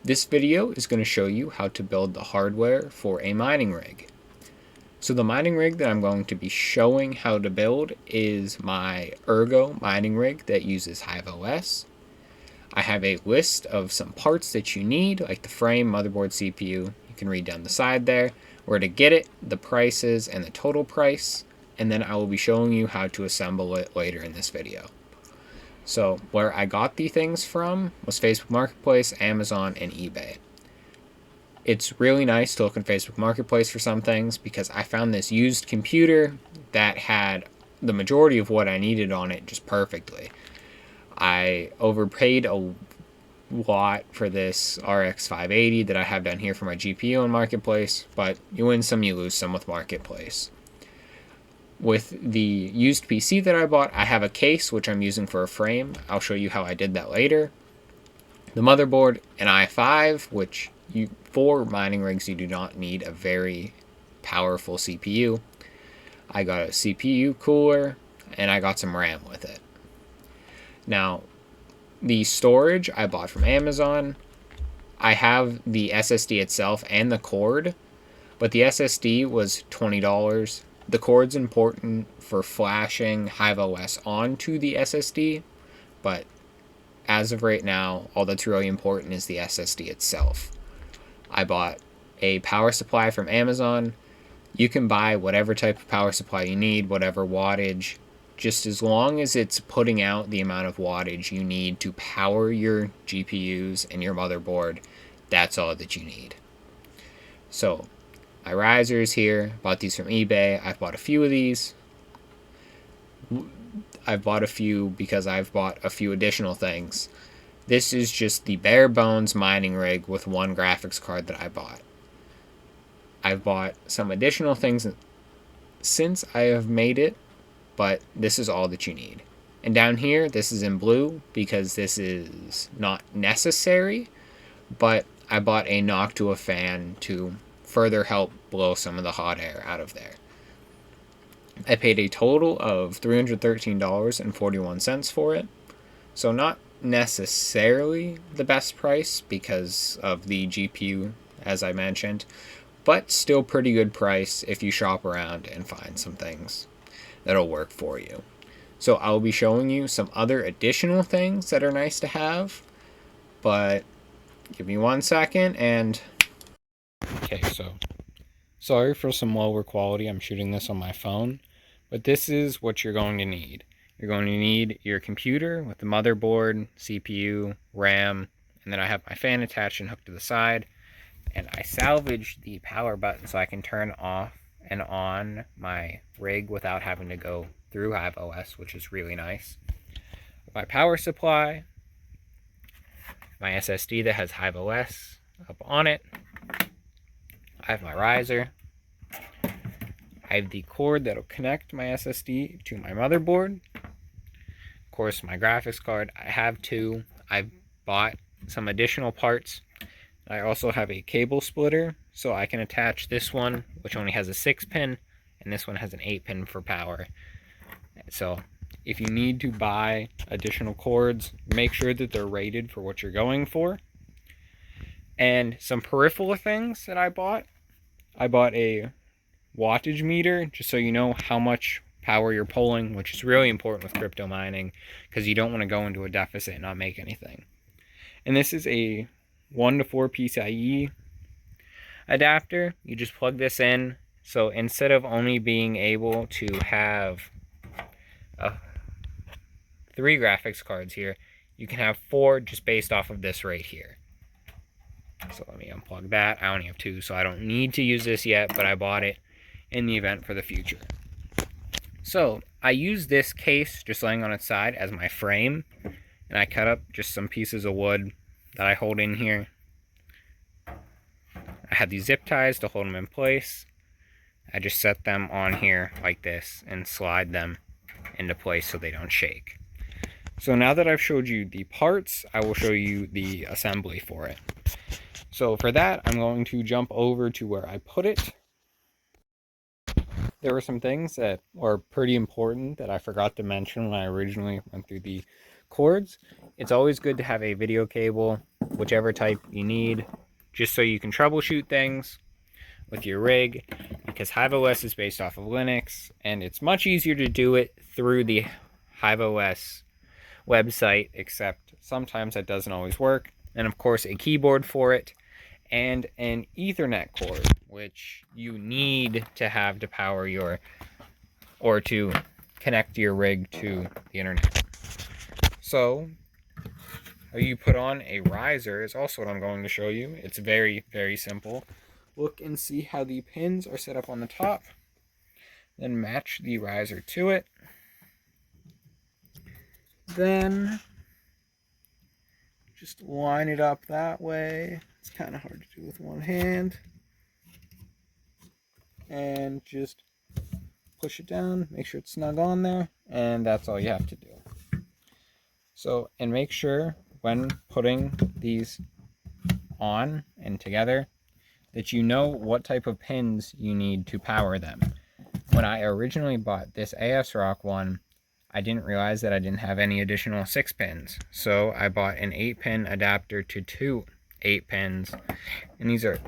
This video is going to show you how to build the hardware for a mining rig. So the mining rig that I'm going to be showing how to build is my Ergo mining rig that uses HiveOS. I have a list of some parts that you need, like the frame, motherboard, CPU. You can read down the side there, where to get it, the prices, and the total price, and then I will be showing you how to assemble it later in this video. So where I got the things from was Facebook Marketplace, Amazon, and eBay. It's really nice to look in Facebook Marketplace for some things because I found this used computer that had the majority of what I needed on it just perfectly. I overpaid a lot for this RX 580 that I have down here for my GPU on Marketplace, but you win some, you lose some with Marketplace. With the used PC that I bought, I have a case which I'm using for a frame. I'll show you how I did that later. The motherboard, an i5, which for mining rigs you do not need a very powerful CPU. I got a CPU cooler, and I got some RAM with it. Now, the storage I bought from Amazon. I have the SSD itself and the cord, but the SSD was $20. The cord's important for flashing HiveOS onto the SSD, but as of right now, all that's really important is the SSD itself. I bought a power supply from Amazon. You can buy whatever type of power supply you need, whatever wattage, just as long as it's putting out the amount of wattage you need to power your GPUs and your motherboard. That's all that you need. So my risers here, bought these from eBay. I've bought a few of these. I've bought a few because I've bought a few additional things. This is just the bare bones mining rig with one graphics card that I bought. I've bought some additional things since I have made it, but this is all that you need. And down here, this is in blue because this is not necessary, but I bought a Noctua fan to further help blow some of the hot air out of there. I paid a total of $313.41 for it, so not necessarily the best price because of the GPU, as I mentioned, but still pretty good price if you shop around and find some things that'll work for you. So I'll be showing you some other additional things that are nice to have, but give me 1 second and... Okay, so sorry for some lower quality. I'm shooting this on my phone, but this is what you're going to need. You're going to need your computer with the motherboard, CPU, RAM, and then I have my fan attached and hooked to the side. And I salvaged the power button so I can turn off and on my rig without having to go through HiveOS, which is really nice. My power supply, my SSD that has HiveOS up on it. I have my riser. I have the cord that'll connect my SSD to my motherboard. Of course, my graphics card. I have two. I've bought some additional parts. I also have a cable splitter, so I can attach this one, which only has a 6-pin, and this one has an 8-pin for power. So if you need to buy additional cords, make sure that they're rated for what you're going for. And some peripheral things that I bought a wattage meter, just so you know how much power you're pulling, which is really important with crypto mining because you don't want to go into a deficit and not make anything. And this is a 1 to 4 PCIe adapter. You just plug this in. So instead of only being able to have 3 graphics cards here, you can have 4 just based off of this right here. So let me unplug that. I only have 2, so I don't need to use this yet, but I bought it in the event for the future. So I use this case just laying on its side as my frame, and I cut up just some pieces of wood that I hold in here. I have these zip ties to hold them in place. I just set them on here like this and slide them into place so they don't shake. So now that I've showed you the parts, I will show you the assembly for it. So for that, I'm going to jump over to where I put it. There were some things that are pretty important that I forgot to mention when I originally went through the cords. it's always good to have a video cable, whichever type you need, just so you can troubleshoot things with your rig, because HiveOS is based off of Linux, and it's much easier to do it through the HiveOS website, except sometimes that doesn't always work. And of course, a keyboard for it, and an Ethernet cord, which you need to have to power your, or to connect your rig to the internet. So, how you put on a riser is also what I'm going to show you. It's very, very simple. Look and see how the pins are set up on the top. Then match the riser to it. Then just line it up that way. It's kind of hard to do with one hand. And just push it down, make sure it's snug on there, and that's all you have to do. So, and make sure when putting these on and together that you know what type of pins you need to power them. When I originally bought this ASRock one, I didn't realize that I didn't have any additional 6 pins. So I bought an 8-pin adapter to 2 8 pins. And these are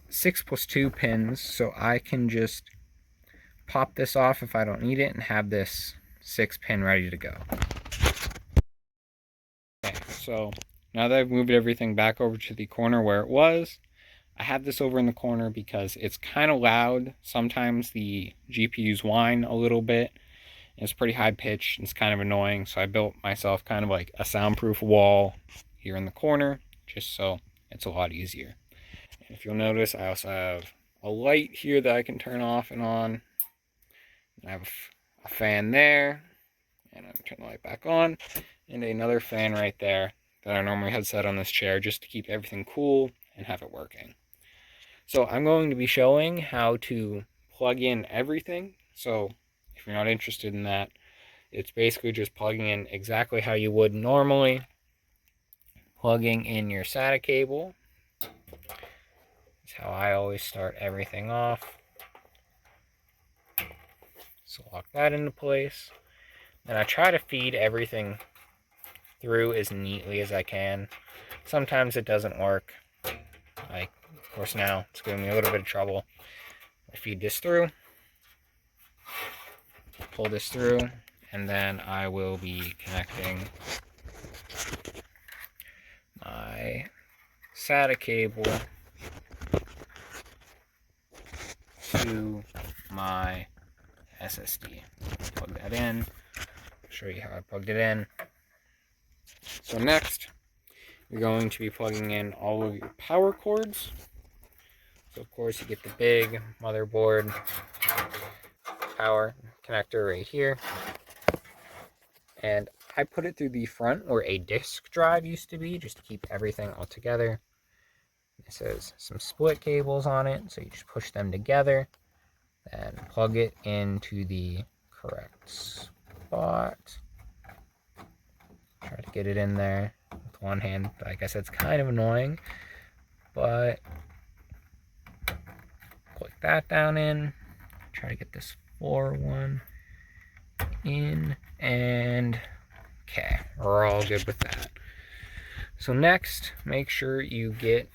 6 plus 2 pins, so I can just pop this off if I don't need it and have this 6-pin ready to go. Okay, so now that I've moved everything back over to the corner where it was, I have this over in the corner because it's kind of loud. Sometimes the GPUs whine a little bit. It's pretty high pitched. It's kind of annoying. So I built myself kind of like a soundproof wall here in the corner, just so it's a lot easier. And if you'll notice, I also have a light here that I can turn off and on. I have a fan there, and I'm turning the light back on, and another fan right there that I normally had set on this chair just to keep everything cool and have it working. So I'm going to be showing how to plug in everything. So if you're not interested in that, it's basically just plugging in exactly how you would normally. Plugging in your SATA cable. That's how I always start everything off. So lock that into place. And I try to feed everything through as neatly as I can. Sometimes it doesn't work. Like, of course now, it's giving me a little bit of trouble. I feed this through. Pull this through. And then I will be connecting my SATA cable to my SSD. Plug that in. Show you how I plugged it in. So next, you're going to be plugging in all of your power cords. So of course you get the big motherboard power connector right here. And I put it through the front where a disk drive used to be, just to keep everything all together. This has some split cables on it, so you just push them together and plug it into the correct spot. Try to get it in there with one hand. Like I said, it's kind of annoying, but click that down in. Try to get this 4-1 in, and okay, we're all good with that. So next, make sure you get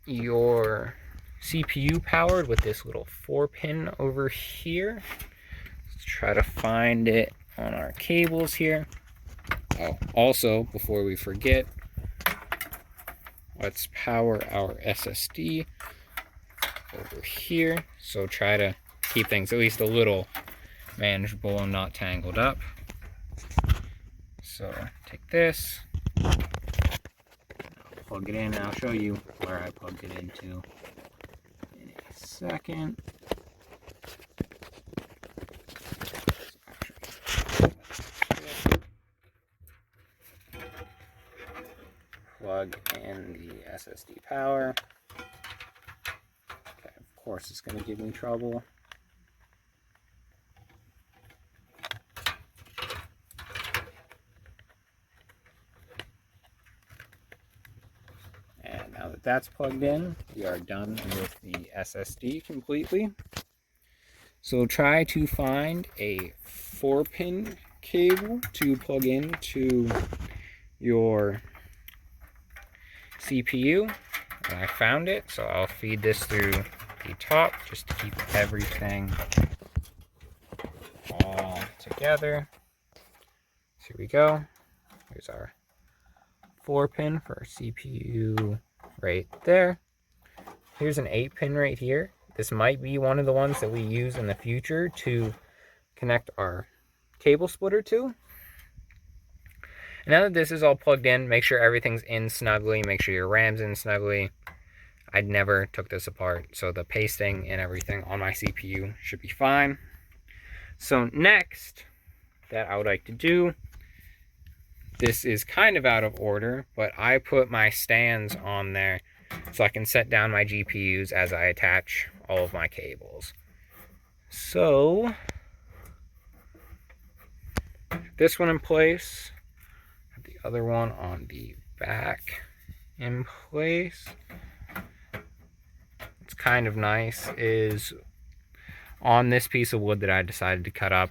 your CPU powered with this little 4-pin over here. Let's try to find it on our cables here. Oh, also, before we forget, let's power our SSD over here. So try to keep things at least a little manageable and not tangled up. So take this, plug it in, and I'll show you where I plugged it into in a second. Plug in the SSD power. Okay, of course it's going to give me trouble. And now that that's plugged in, we are done with the SSD completely. So try to find a 4-pin cable to plug into your CPU, and I found it, so I'll feed this through the top just to keep everything all together. So here we go. Here's our 4-pin for our CPU right there. Here's an 8-pin right here. This might be one of the ones that we use in the future to connect our cable splitter to. Now that this is all plugged in, make sure everything's in snugly, make sure your RAM's in snugly. I never took this apart, so the pasting and everything on my CPU should be fine. So next that I would like to do, this is kind of out of order, but I put my stands on there so I can set down my GPUs as I attach all of my cables. So this one in place, the other one on the back in place. What's kind of nice is on this piece of wood that I decided to cut up,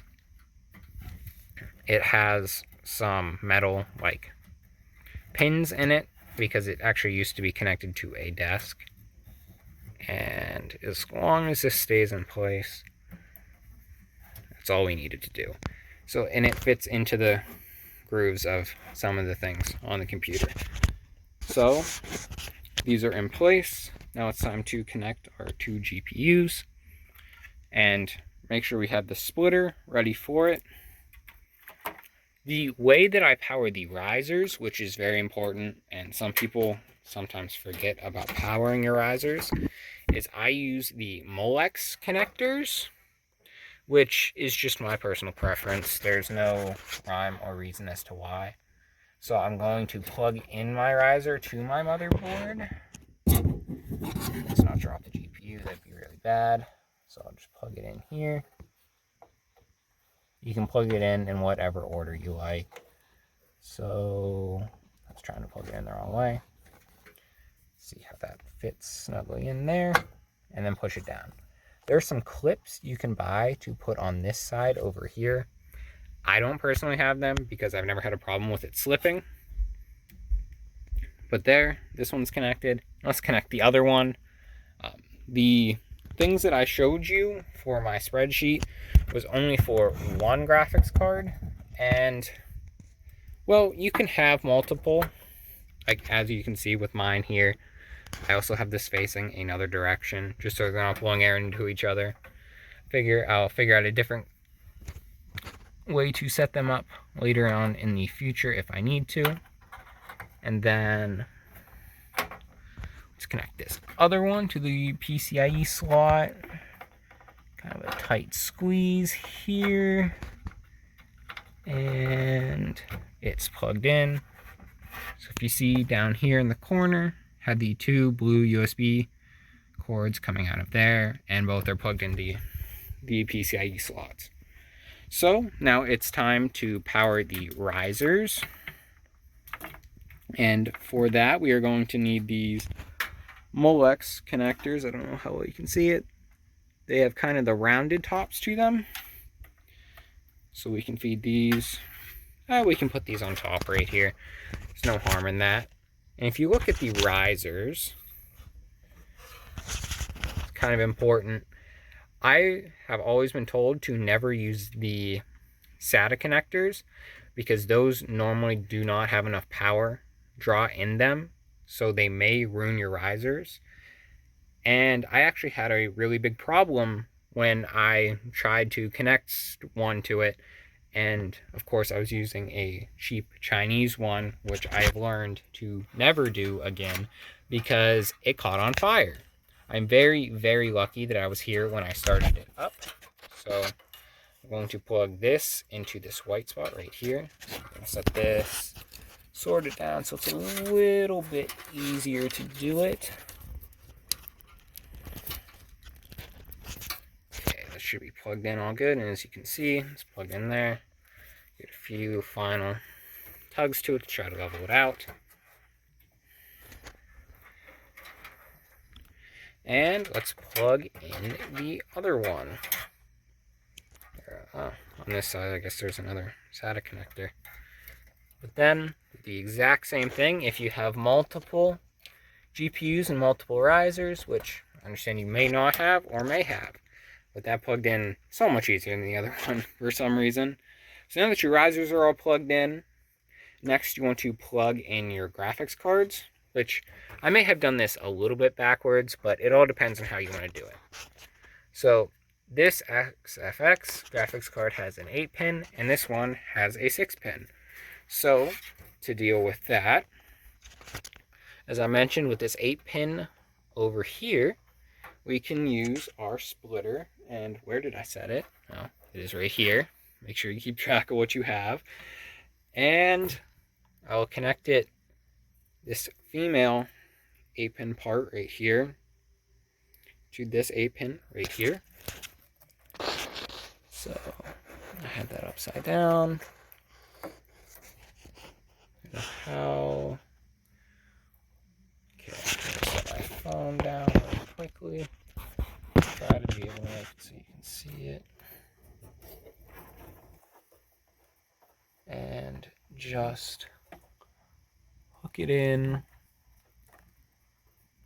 it has some metal like pins in it because it actually used to be connected to a desk. And as long as this stays in place, that's all we needed to do. So, and it fits into the grooves of some of the things on the computer. So these are in place. Now it's time to connect our 2 GPUs and make sure we have the splitter ready for it. The way that I power the risers, which is very important, and some people sometimes forget about powering your risers, is I use the Molex connectors, which is just my personal preference. There's no rhyme or reason as to why. So I'm going to plug in my riser to my motherboard. Let's not drop the GPU, that'd be really bad. So I'll just plug it in here. You can plug it in whatever order you like. So I was trying to plug it in the wrong way. See how that fits snugly in there, and then push it down. There's some clips you can buy to put on this side over here. I don't personally have them because I've never had a problem with it slipping. But there, this one's connected. Let's connect the other one. The things that I showed you for my spreadsheet was only for one graphics card. And, well, you can have multiple. Like, as you can see with mine here. I also have this facing another direction, just so they're not blowing air into each other. I'll figure out a different way to set them up later on in the future if I need to. And then let's connect this other one to the PCIe slot. Kind of a tight squeeze here. And it's plugged in. So if you see down here in the corner, had the 2 blue USB cords coming out of there, and both are plugged into the PCIe slots. So now it's time to power the risers. And for that, we are going to need these Molex connectors. I don't know how well you can see it. They have kind of the rounded tops to them. So we can feed these. We can put these on top right here. There's no harm in that. And if you look at the risers, it's kind of important. I have always been told to never use the SATA connectors because those normally do not have enough power draw in them, so they may ruin your risers. And I actually had a really big problem when I tried to connect one to it. And of course I was using a cheap Chinese one, which I have learned to never do again because it caught on fire. I'm very, very lucky that I was here when I started it up. So I'm going to plug this into this white spot right here. So I'm going to set this, sort it down so it's a little bit easier to do it. Should be plugged in all good, and as you can see, it's plugged in there. Get a few final tugs to it to try to level it out. And let's plug in the other one. On this side, I guess there's another SATA connector. But then, the exact same thing, if you have multiple GPUs and multiple risers, which I understand you may not have or may have. But that plugged in so much easier than the other one for some reason. So now that your risers are all plugged in, next you want to plug in your graphics cards, which I may have done this a little bit backwards, but it all depends on how you want to do it. So this XFX graphics card has an 8-pin, and this one has a 6-pin. So to deal with that, as I mentioned, with this 8-pin over here, we can use our splitter. And where did I set it? Oh, it is right here. Make sure you keep track of what you have. And I'll connect it, this female 8-pin part right here, to this 8-pin right here. So I had that upside down. How? Okay, I'm gonna set my phone down really quickly. Try to be able to make it so you can see it. And just hook it in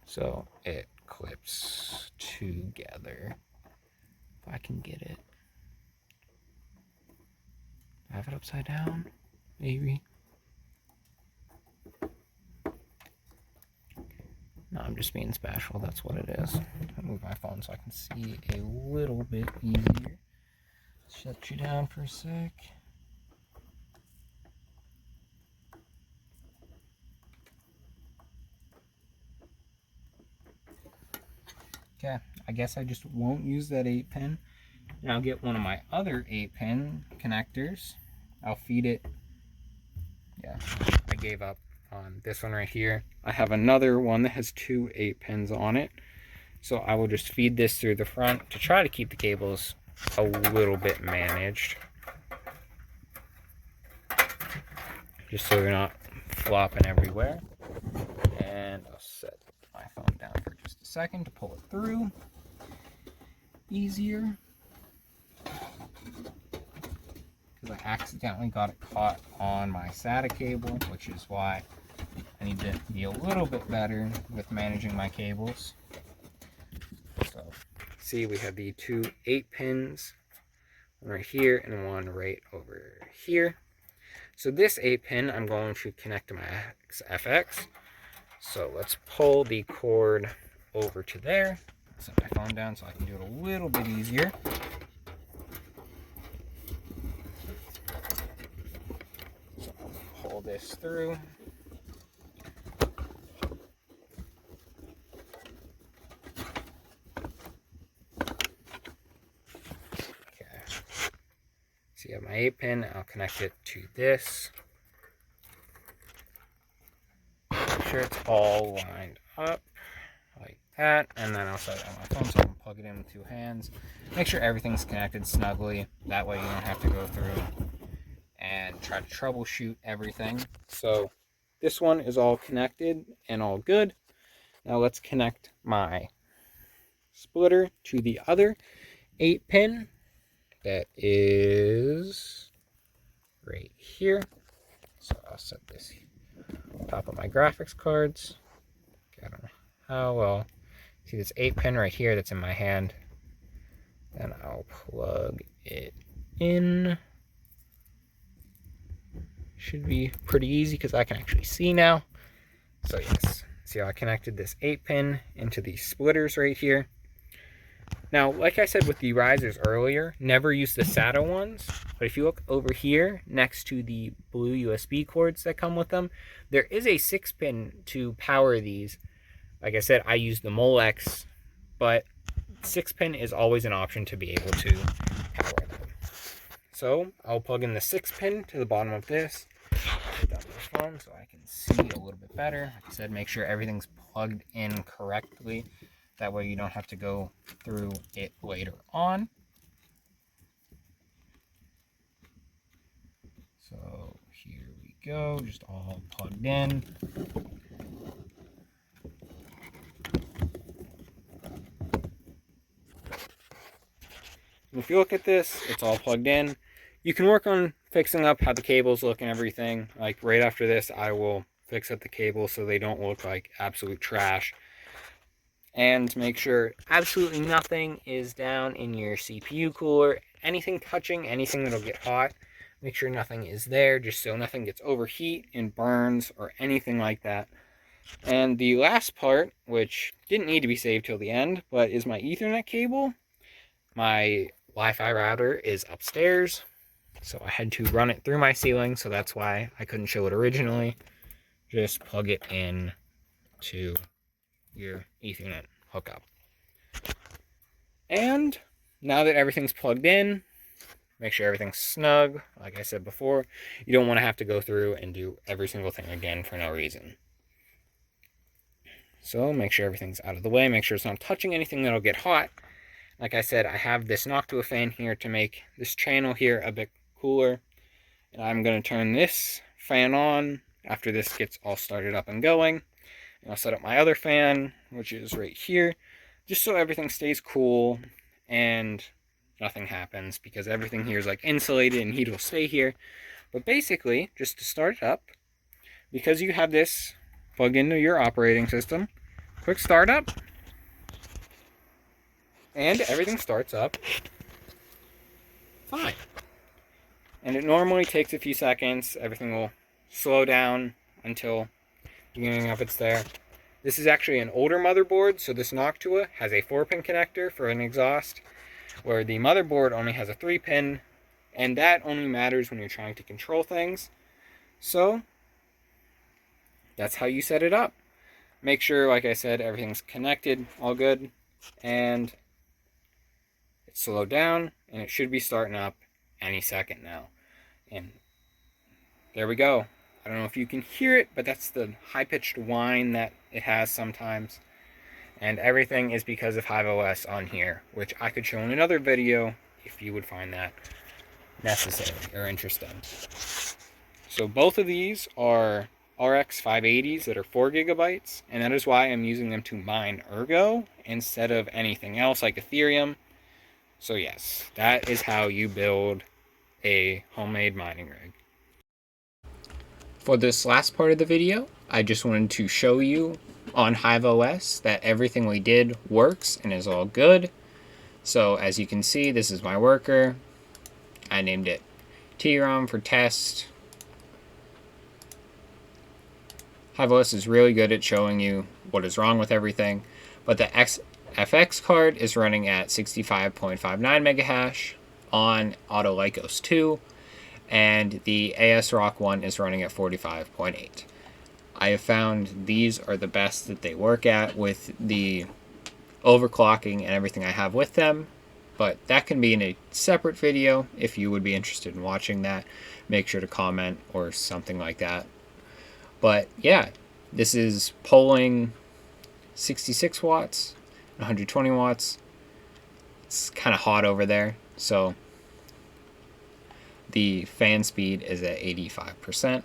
so it clips together. If I can get it. Have it upside down, maybe. No, I'm just being special. That's what it is. I'll move my phone so I can see a little bit easier. Shut you down for a sec. Okay, I guess I just won't use that 8-pin. And I'll get one of my other 8-pin connectors. I'll feed it. Yeah, I gave up on this one right here. I have another one that has 2 8-pins on it. So I will just feed this through the front to try to keep the cables a little bit managed. Just so they're not flopping everywhere. And I'll set my phone down for just a second to pull it through. Easier. Because I accidentally got it caught on my SATA cable, which is why I need to be a little bit better with managing my cables. So, see, we have the 2 8-pins, one right here and one right over here. So this 8-pin I'm going to connect to my XFX. So let's pull the cord over to there. Set my phone down so I can do it a little bit easier. So I'll pull this through. Okay. So you have my 8-pin. I'll connect it to this. Make sure it's all lined up like that, and then I'll set it on my phone so I can plug it in with 2 hands. Make sure everything's connected snugly. That way you don't have to go through and try to troubleshoot everything. So this one is all connected and all good. Now let's connect my splitter to the other 8-pin that is right here. So I'll set this on top of my graphics cards. I don't know how well. See this 8-pin right here that's in my hand. Then I'll plug it in. Should be pretty easy because I can actually see now. So yes, see how I connected this 8-pin into these splitters right here. Now, like I said with the risers earlier, never use the SATA ones. But if you look over here next to the blue USB cords that come with them, there is a 6-pin to power these. Like I said, I use the Molex, but 6-pin is always an option to be able to power them. So I'll plug in the 6-pin to the bottom of this. Put down this one so I can see a little bit better. Like I said, make sure everything's plugged in correctly. That way you don't have to go through it later on. So here we go, just all plugged in. And if you look at this, it's all plugged in. You can work on fixing up how the cables look and everything. Like right after this, I will fix up the cables so they don't look like absolute trash. And make sure absolutely nothing is down in your CPU cooler. Anything touching, anything that'll get hot, make sure nothing is there, just so nothing gets overheat and burns or anything like that. And the last part, which didn't need to be saved till the end, but is my Ethernet cable. My Wi-Fi router is upstairs, so I had to run it through my ceiling, so that's why I couldn't show it originally. Just plug it in to your Ethernet hookup. And now that everything's plugged in, make sure everything's snug. Like I said before, you don't want to have to go through and do every single thing again for no reason. So make sure everything's out of the way. Make sure it's not touching anything that'll get hot. Like I said, I have this Noctua fan here to make this channel here a bit cooler. And I'm going to turn this fan on after this gets all started up and going. And I'll set up my other fan, which is right here, just so everything stays cool and nothing happens, because everything here is like insulated and heat will stay here. But basically, just to start it up, because you have this plugged into your operating system, quick startup, and everything starts up fine. And it normally takes a few seconds. Everything will slow down until beginning of it's there. This is actually an older motherboard, so this Noctua has a 4-pin connector for an exhaust, where the motherboard only has a 3-pin, and that only matters when you're trying to control things. So that's how you set it up. Make sure, like I said, everything's connected, all good, and it's slowed down, and it should be starting up any second now. And there we go. I don't know if you can hear it, but that's the high-pitched whine that it has sometimes. And everything is because of HiveOS on here, which I could show in another video if you would find that necessary or interesting. So both of these are RX 580s that are 4 gigabytes, and that is why I'm using them to mine Ergo instead of anything else like Ethereum. So yes, that is how you build a homemade mining rig. For this last part of the video, I just wanted to show you on HiveOS that everything we did works and is all good. So as you can see, this is my worker. I named it TROM for test. HiveOS is really good at showing you what is wrong with everything, but the FX card is running at 65.59 megahash on Auto Lycos 2, and the ASRock one is running at 45.8. I have found these are the best that they work at with the overclocking and everything I have with them, but that can be in a separate video. If you would be interested in watching that, make sure to comment or something like that. But yeah, this is polling 66 watts, 120 watts. It's kind of hot over there, so the fan speed is at 85%.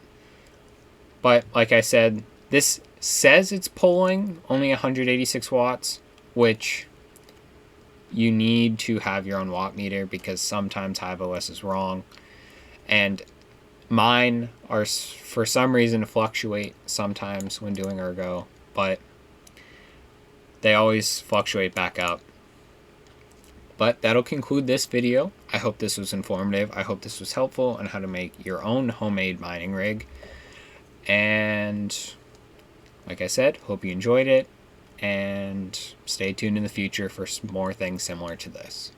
But like I said, this says it's polling only 186 watts, which you need to have your own watt meter because sometimes HiveOS is wrong. And mine are, for some reason, fluctuate sometimes when doing Ergo, but they always fluctuate back up. But that'll conclude this video. I hope this was informative. I hope this was helpful on how to make your own homemade mining rig. And like I said, hope you enjoyed it. And stay tuned in the future for more things similar to this.